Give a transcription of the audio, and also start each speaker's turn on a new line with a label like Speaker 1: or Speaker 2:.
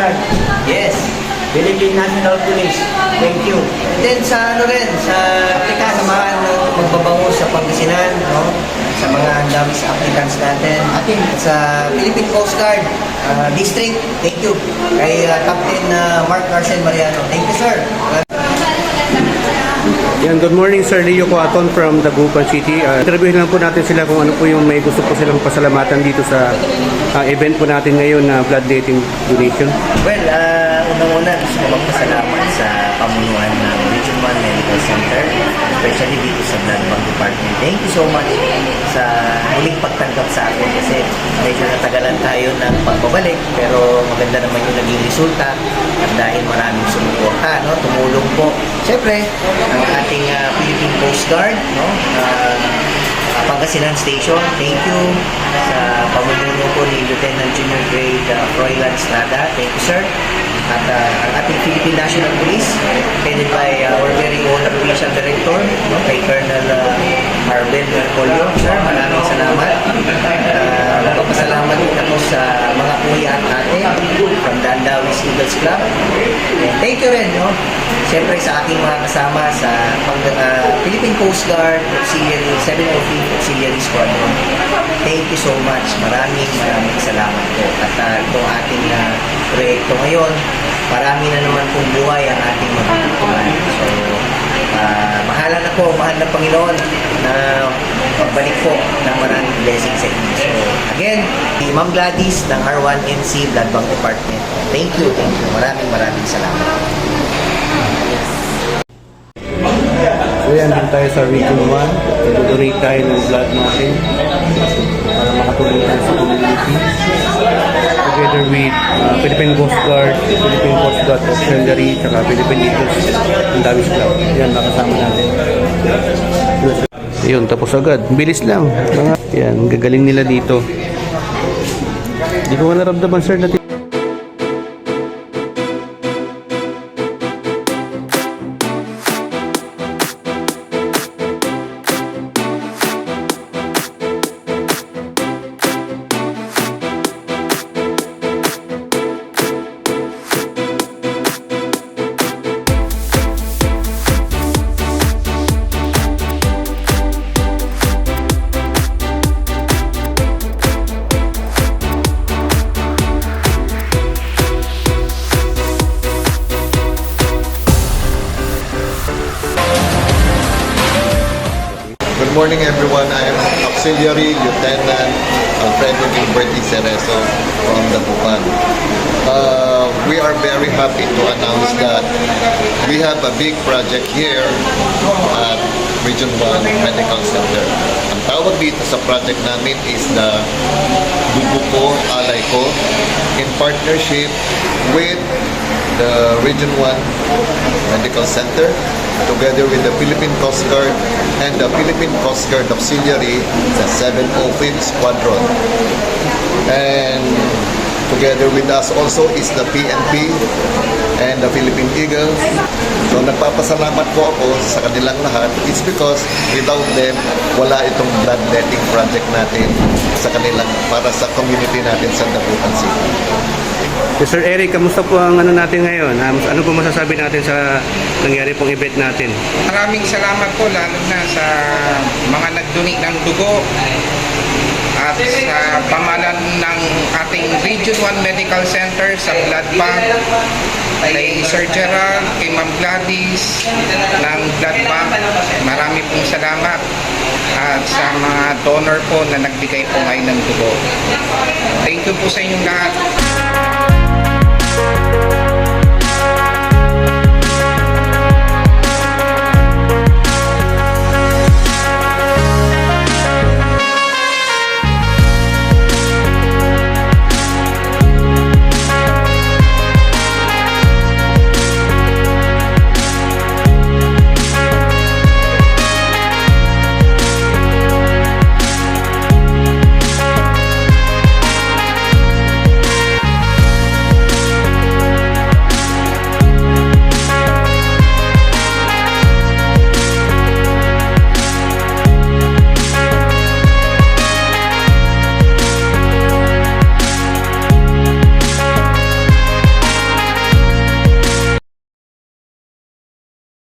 Speaker 1: Guard. Yes. Philippine National Police. Thank you. And then sa ano rin, sa samahan ng magbabango sa Pangasinan, no? Sa mga dami sa applicants natin. Atin sa Philippine Coast Guard District, thank you. Kay Captain Mark Arsen Mariano. Thank you, sir.
Speaker 2: Yan, good morning Sir Leo Coaton from Dagupan City. Interviewin lang po natin sila kung ano po yung may gusto po silang pasalamatan dito sa event po natin ngayon na bloodletting donation.
Speaker 1: Well, unang-una gusto ko magpasalamat sa pamunuan ng Region 1 Medical Center, especially dito sa Blood Bank Department. Thank you so much sa muling pagtanggap sa akin kasi medyo natagalan tayo ng pagbabalik pero maganda naman yung naging resulta at dahil maraming sumuporta, no? Tumulong po. Siyempre, ang ating Philippine Coast Guard, no? Pangasinan Station, thank you sa pamumuno po ni Lieutenant Junior Grade Froilan Estrada. Thank you, sir. At ang ating Philippine National Police, headed by our very own Provincial Director, no, kay Colonel Marvin Mercolio. Sir, maraming salamat. Magpapasalamat din ako sa mga kuya at ate from Dandawis Eagles Club. And thank you rin, no? Siyempre sa aking mga kasama sa Philippine Coast Guard Auxiliary, 705 Auxiliary Squadron. Thank you so much. Maraming salamat po. At itong ating proyekto ngayon, marami na naman pong buhay ang ating matutulungan. So, mahal na Panginoon na pagbalik po ng maraming blessings sa inyo. So, again, si Ma'am Gladys ng R1NC Blood Bank Department. Thank you. Maraming salamat.
Speaker 2: So yan, din tayo sa Region 1. Donate tayo ng blood natin para makatulong tayo sa community. Together with Philippine Coast Guard Auxiliary, saka Philippine Eagles, ang dami sila. Yan, nakasama natin. Yun, tapos agad. Bilis lang. Yan, gagaling nila dito. Hindi ko naramdaman, sir, natin.
Speaker 3: Good morning everyone. I am Auxiliary Lieutenant Alfredo Gilberti Cerezo from Dagupan. We are very happy to announce that we have a big project here at Region 1 Medical Center. Ang tawag dito sa project namin is the Dugo Ko, Alay Ko in partnership with the Region 1 Medical Center together with the Philippine Coast Guard and the Philippine Coast Guard Auxiliary sa 705 Squadron. And together with us also is the PNP and the Philippine Eagles. So nagpapasalamat po ako sa kanilang lahat. It's because without them, wala itong bloodletting project natin sa kanilang, para sa community natin sa Dagupan City.
Speaker 2: Sir Eric, kamusta po ang natin ngayon? Ano po masasabi natin sa nangyari pong event natin?
Speaker 4: Maraming salamat po lalo na sa mga nag-donate ng dugo at sa pamalan ng ating Region 1 Medical Center sa Blood Bank, kay Sir Gerald, kay Ma'am Gladys ng Blood Bank. Marami pong salamat at sa mga donor po na nagbigay po ngayon ng dugo. Thank you po sa inyong lahat.